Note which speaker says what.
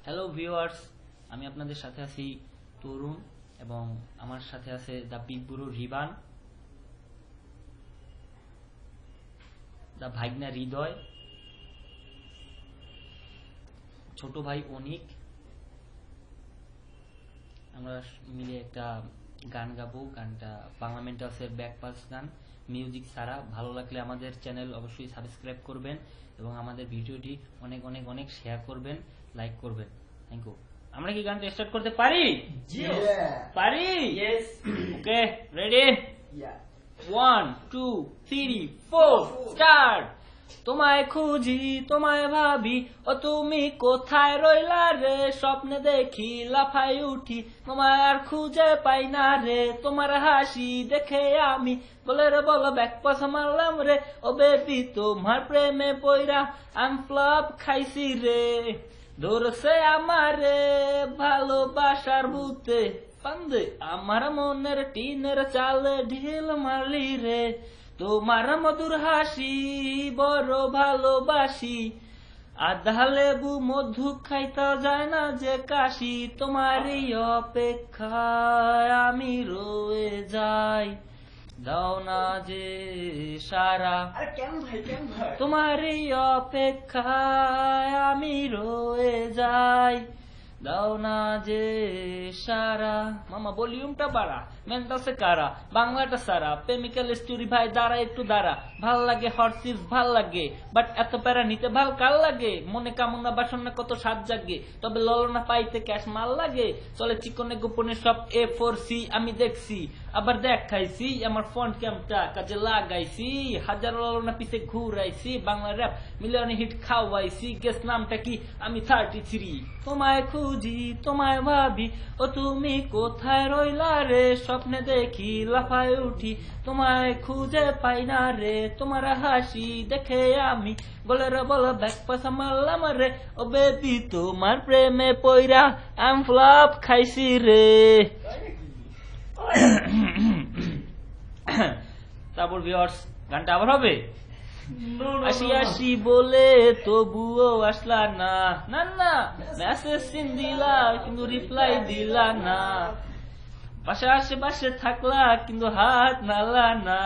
Speaker 1: Hello viewers, আমি আপনাদের সাথে আছি তরুণ এবং আমার সাথে আছে দ্য বিগ বুড়ো রিবান, দ্য ভাইগনা হৃদয়, ছোট ভাই অনিক। আমরা মিলে একটা গান গাবো। গানটা বাংলা মেন্টালসের ব্যাকপাস গান, মিউজিক ছাড়া। ভালো লাগলে আমাদের চ্যানেল অবশ্যই সাবস্ক্রাইব করবেন এবং আমাদের ভিডিওটি অনেক অনেক অনেক শেয়ার করবেন, লাইক করবেন। Thank you. আমরা কি গানটা স্টার্ট করতে পারি? পারি? Okay, ready? 1 2 3 4 স্টার্ট। তোমায় খুঁজি, তোমায় ভাবি, ও তুমি কোথায় রইলা রে? স্বপ্নে দেখি, লাফাই উঠি, তোমায় আর খুঁজে পাই না রে। তোমার হাসি দেখে আমি বলে রে বলো ব্যাকপাস মারলাম রে। ও বেবি তোমার প্রেমে পইরা আমি ফ্লপ খাইছি রে। ধরছে আমারে ভালোবাসার ভূতে, পান্দে আমার মনের টিনের চালে ঢিল মারলি রে। তোমার মধুর হাসি বড় ভালোবাসি, আধা লেবু মধু খাইতে যায় না যে কাশি। তোমারই অপেক্ষায় আমি রয়ে যাই, দাও না যে সারা। তোমারই অপেক্ষায় আমি রয়ে যাই, দাও না যে সারা। মামা ভলিউমটা বাড়া, মেন্টালসে কারা, বাংলাটা সারা। প্রেমিক্যাল স্টোরি ভাই দাঁড়া একটু দাঁড়া। ভাল লাগে হরসিস ভাল লাগে, বাট এত প্যারা নিতে ভাল কার লাগে? মনে কামনা বাসনা কত সাত জাগে, তবে ললনা পাইতে ক্যাশ মাল লাগে। চলে চিকনে গোপনে সব A4C আমি দেখছি, আবার দেখাইছি আমার ফন্ট ক্যাম্পটা কাজে লাগাইছি। হাজার ললনা পিছে ঘুরাইছি, বাংলা র্যাপ মিলিয়নে হিট খাওয়াইছি। গেস নামটা কি? আমি 33। তোমায় খুঁজি, তোমায় ভাবি, ও তুমি কোথায় রইলা রে? স্বপ্নে দেখি, লাফায় উঠি, তোমায় খুঁজে পাই না রে। তোমার হাসি দেখে আমি বলে রে বলো ব্যাকপাস মারলাম রে। ও বেবি তোমার প্রেমে পইরা আমি ফ্লপ খাইছি রে। তারপর ভিউয়ার্স, গানটা আবার হবে। আসি আসি বলে তবুও আসলা না, না না মেসেজ সিন দিলা কিন্তু রিপ্লাই দিলা না। পাশে আশেপাশে থাকলা কিন্তু হাত নালা না।